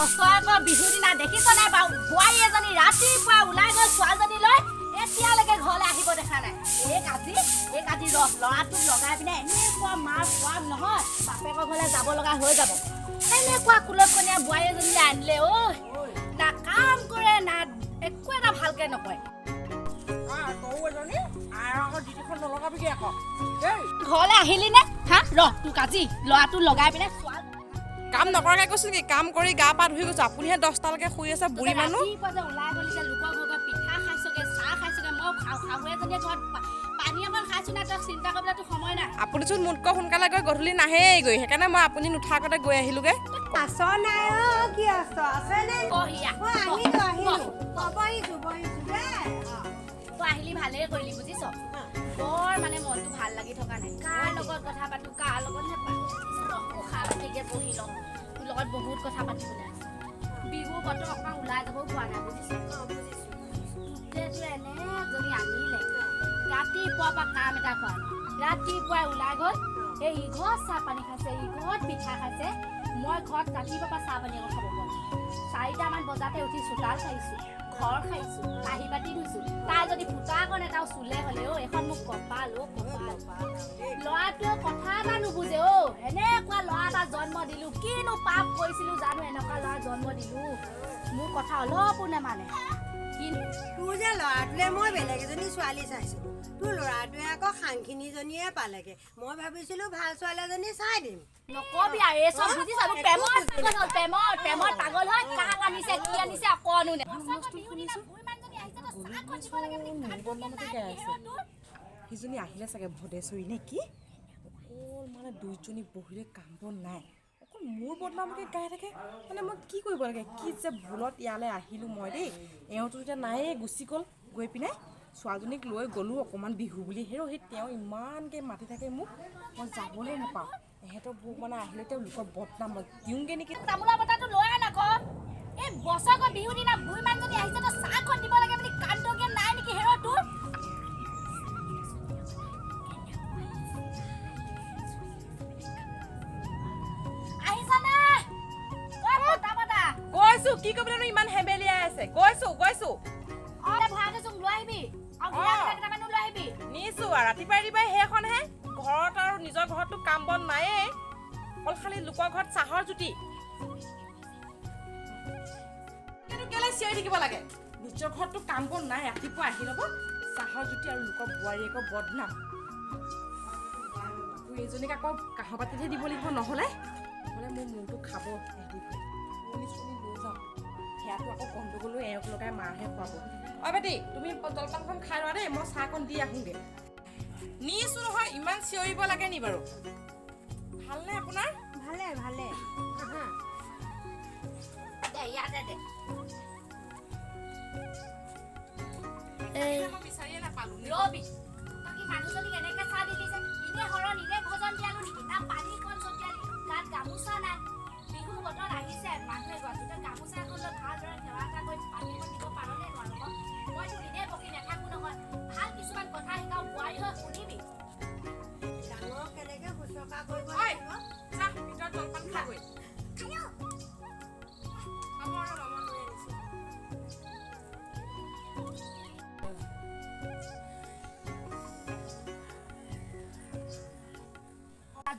বছৰেকৰ বিহু দিনা দেখিছনে বাৰু বোৱাৰী এজনী ৰাতিপুৱা ওলাই গৈ ছোৱালীজনীলৈ এতিয়ালৈকে ঘৰলৈ আহিব দেখা নাই। এই কাজি ল'ৰাটোক লগাই পিনে এনেকুৱা মাৰ খোৱাম নহয় বাপেকৰ ঘৰলৈ যাব লগা হৈ যাব। এনেকুৱা কুলকনীয়া বোৱাৰী এজনীলৈ আনিলে না কাম কৰে না একো এটা ভালকে নকয়। ঘৰলৈ আহিলি নে হা তোক আজি ল'ৰাটো লগাই পিনে কাম নকৰাকে কৈছো নেকি? কাম কৰি গা পা ধুই গৈছো, আপুনিহে 10টালৈকে শুই আছে বুঢ়ী মানুহ। ওলাই গলিছে লোকৰ ঘৰত পিঠা খাইছোগে চাহ খাইছোগে মই শাহুৱেজনীয়ে ঘৰত পানী অকণ খাইছো নাই তই চিন্তা কৰিবলেতো সময় নাই। আপুনিচোন মোতকৈ সোনকালে গৈ গধূলি নাহেই গৈ, সেইকাৰণে মই আপুনি নুঠাৰ আগতে গৈ আহিলোগে। তই আহিলি ভালেই কৰিলি বুজিছ। বৰ মানে মনটো ভাল লাগি থকা নাই। কাৰ লগত কথা পাতো কাৰ লগত নেপাতিকে বহি লওঁ। তোৰ লগত বহুত কথা পাতিবলৈ আছে। বিহু বতৰ অকণমান ওলাই যাবও পোৱা নাই বুজিছ। এনে এজনী আনিলে ৰাতিপুৱাৰ পৰা কাম এটা কৰা ৰাতিপুৱাই ওলাই গ'ল এই ইঘৰত চাহ পানী খাইছে ইঘৰত পিঠা খাইছে। মই ঘৰত ৰাতিপুৱাৰ পৰা চাহ পানী খাব পৰা নাই। 4টামান বজাতে উঠি চোতাল খাইছো ঘৰ খাইছো কাঁহী বাতি ধুইছো। তাই যদি ফুটাকণ এটাও চুলে হ'লে এখন মোক কপাল ল'ৰাটোৱে কথা এটা নুবুজে এনেকুৱা ল'ৰা এটা জন্ম দিলো কিনো পাপ কৰিছিলো জানো এনেকুৱা ল'ৰা জন্ম দিলো। মোৰ কথা অলপো নেমানে। তোৰ যে ল'ৰাটোলে মই বেলেগ এজনী ছোৱালী চাইছো, তোৰ ল'ৰাটোৱে আকৌ সাংখিনীজনীয়ে পালেগে। মই ভাবিছিলো ভাল ছোৱালী এজনী চাই দিম। নকবি আৰু এই চব বুজি চাব প্ৰেমত পাগল হয়। কাক আনিছে কি আনিছে অকনো নে সিজনী আহিলে চাগে ভদেশ্বৰী নে কি? অকল মানে দুইজনী বহিলে কাম বন নাই, অকল মোৰ বদনামকে গাই থাকে। মানে মই কি কৰিব লাগে? কি যে ভুলত ইয়ালৈ আহিলোঁ মই দেই। এওঁতো এতিয়া নায়েই গুচি গ'ল। গৈ পিনে ছোৱালীজনীক লৈ গ'লোঁ অকণমান বিহু বুলি সেই তেওঁ ইমানকৈ মাতি থাকে মোক, মই যাবলৈ নাপাওঁ। এহেঁতৰ বৌক মানে আহিলে তেওঁ লোকৰ বদনাম মই দিওঁগৈ নেকি? তামোলা বটাটো লৈ আন আকৌ। এই বছৰকৈ বিহু দিনা বুঢ়ী মানুহজনী আহিছে তই চাহখন দিব লাগে বুলি কান্দকে নাই নেকি হেৰ তোৰ? আহিছানে গৈছো কি কৰিবলৈ ইমান হেবেলিয়াই আছে? গৈছো লৈ আহিবি নিছো আৰু ৰাতিপুৱাই সেইখনহে ঘৰত আৰু নিজৰ ঘৰতো কাম বন নায়েই, অকল খালি লোকৰ ঘৰত চাহৰ জুতি। কিন্তু কেলে চিঞৰি থাকিব লাগে? নিজৰ ঘৰতো কাম বন নাই, ৰাতিপুৱা আহি ল'ব চাহৰ জুতি আৰু লোকৰ বোৱাৰীয়েকৰ বদনাম। এইজনীক আকৌ কাঁহৰ বাতিতহে দিব লাগিব, নহ'লে মোৰ মূৰটো খাব। লৈ যাওঁ সেয়াটো আকৌ গণ্ডগোলো এওঁক লগাই মাৰহে খুৱাব। বেটি তুমি জলপানখন খাই লোৱা দেই, মই চাহকণ দি আহোঁগৈ। নিছো নহয়, ইমান চিঞৰিব লাগে নি বাৰু? ভালনে আপোনাৰ? ভালে বিচাৰিয়ে নাপালো। ৰবি বাকী মানুহজনীক এনেকে চাহ দিলি যে ইনে হৰণ ইনে ভজন দিয়ালো নেকি? না পানী কণ ছটিয়ালি, গাত গামোচা নাই। বিহু বতৰ আহিছে মানুহে গছতে গামোচা এখন লৈ ভালদৰে সেৱা এটা কৰি পানীখন দিব পাৰনে নোৱাৰো? মইতো ইনে বকি নাথাকো নহয়। ভাল কিছুমান কথা শিকাও বোৱাৰী হৈ শুনিবি। ডাঙৰক কেনেকে শুশ্ৰূষা কৰিব লাগিব। চাহ ভিতৰত জলপান খাবই।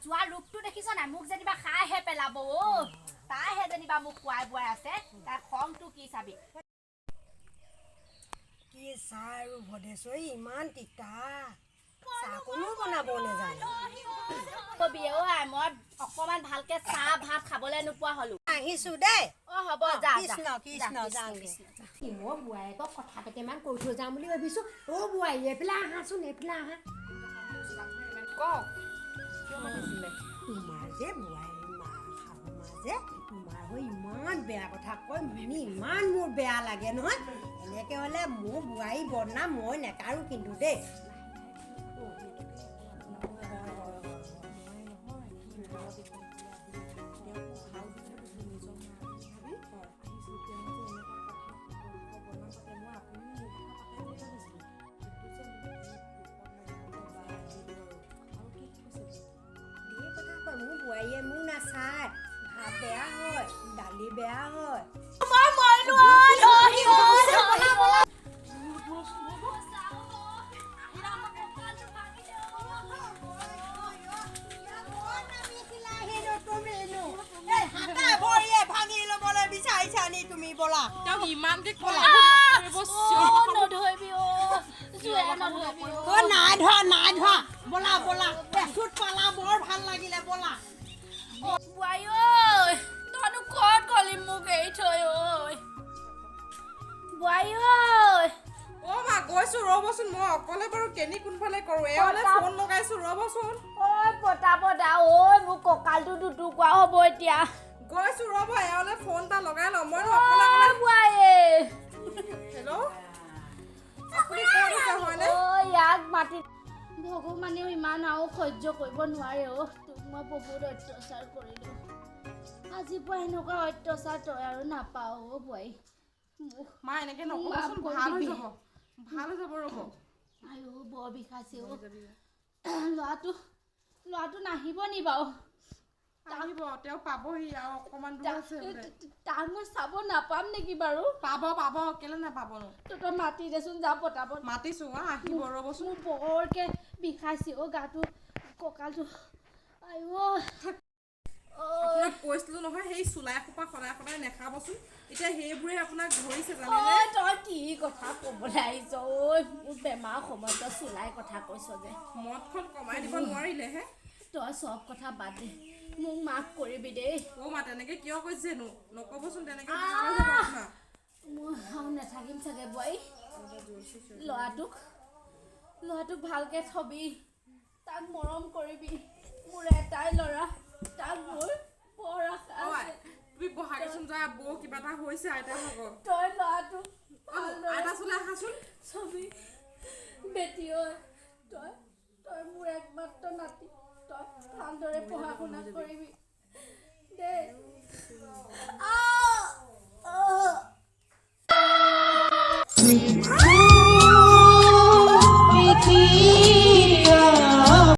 যোৱা ৰূপটো দেখিছ নাই? মোক যেনিবা খাইহে পেলাব তাইহে যেনিবা মোক খুৱাই বোৱাই আছে। তাৰ খংটো কি চাবি? কি চাহ আৰু ভদেশ্বৰী ইমান তিতা, চাহ কোনো বনাব নেজানে। কবি মই অকমান ভালকে চাহ ভাত খাবলৈ নোপোৱা হলো। আহিছো দেই। হ'ব যা কৃষ্ণ যাওঁগে। মই বোৱাৰীয়েকক কথা কেইটামান কৈ থৈ যাম বুলি ভাবিছো। বোৱাৰী এইফালে আহাচোন, এইফালে আহা। কওক কিয় মাতিছিলে? তোমাৰ যে বোৱাৰী মা শাহু মা যে তোমাৰ হৈ ইমান বেয়া কথা কয়, শুনি ইমান মোৰ বেয়া লাগে নহয়। এনেকে হ'লে মোৰ বোৱাৰী বদনাম মই নেকাৰো কিন্তু দেই। বোৱাৰীয়ে মোক নাচায়, ভাত বেয়া হয়, ছোৱালী বেয়া হয় মই মৰিলো তেওঁক ইমানকে ক'লা নধৰিবি নধৰিবি নাই ধৰা বলা বলা এচুত পালা বৰ ভাল লাগিলে বলা বোৱাৰী ঐ তইনো ক'ত গলি মোক এৰি থৈ ঐ বোৱাৰী ঐ অ মা গৈছো ৰ'বচোন মই অকলে বাৰু কেনি কোনফালে কৰোঁ এওঁলে ফোন লগাইছো ৰ'বচোন ঐ পতা ঐ মোৰ কঁকালটো দুটুকুৰা হ'ব এতিয়া গৈছো ৰ'ব এওঁলে ফোন এটা লগাই লওঁ মই অকলে অকলে বোৱাৰী হেল্ল' আপুনি ক'ত আছে হয়নে ইয়াক মাতি ভগৱানেও ইমান আৰু সহ্য কৰিব নোৱাৰে অ' তোক মই বহুত অত্যাচাৰ কৰিলোঁ আজিৰ পৰা এনেকুৱা অত্যাচাৰ তই আৰু নাপাওঁ অ' বোৱাৰী মা এনেকে নকবচোন ভাল হৈ যাব ৰ'ব আইও বৰ বিষাইছে অ' ল'ৰাটো নাহিব নি বাৰু আহিব তেওঁ পাবহি আৰু অকণমান দূৰ আছে বোলে তাক মই চাব নাপাম নেকি বাৰু পাব কেলে নাপাবনো তই মাতি দেচোন যা পতাপত মাতিছো আহিব ৰ'বচোন মোৰ বৰকে বিষাইছে অ' গাটো কঁকালটো আইও আপোনাক কৈছিলো নহয় সেই চুলাই সোপা সদায় সদায় নেখাবচোন এতিয়া সেইবোৰে আপোনাক ধৰিছে জানেনে তই কি কথা ক'বলৈ আহিছ ঐ মোৰ বেমাৰ সময়ত তই চুলাই কথা কৈছ যে মদখন কমাই দিব নোৱাৰিলেহে তই চব কথা বাদ দে মোক মাফ কৰিবি দেই অ' মা তেনেকে কিয় কৈছেনো নক'বচোন তেনেকে ভাল হৈ যাব আপোনাৰ মই আৰু নাথাকিম চাগে বোৱাৰী ল'ৰাটোক ভালকৈ থবি তাক মৰম কৰিবি মোৰ এটাই ল'ৰা তাক মোৰ বৰ আশা আছে তুমি বহাগেচোন যা বৌ কিবা এটা হৈছে আইতা ভাগ তই ল'ৰাটোক আইতা চলে আহাচোন ছবি বেটি ঐ তই মোৰ একমাত্ৰ নাতি তই ভালদৰে পঢ়া শুনা কৰিবি দেই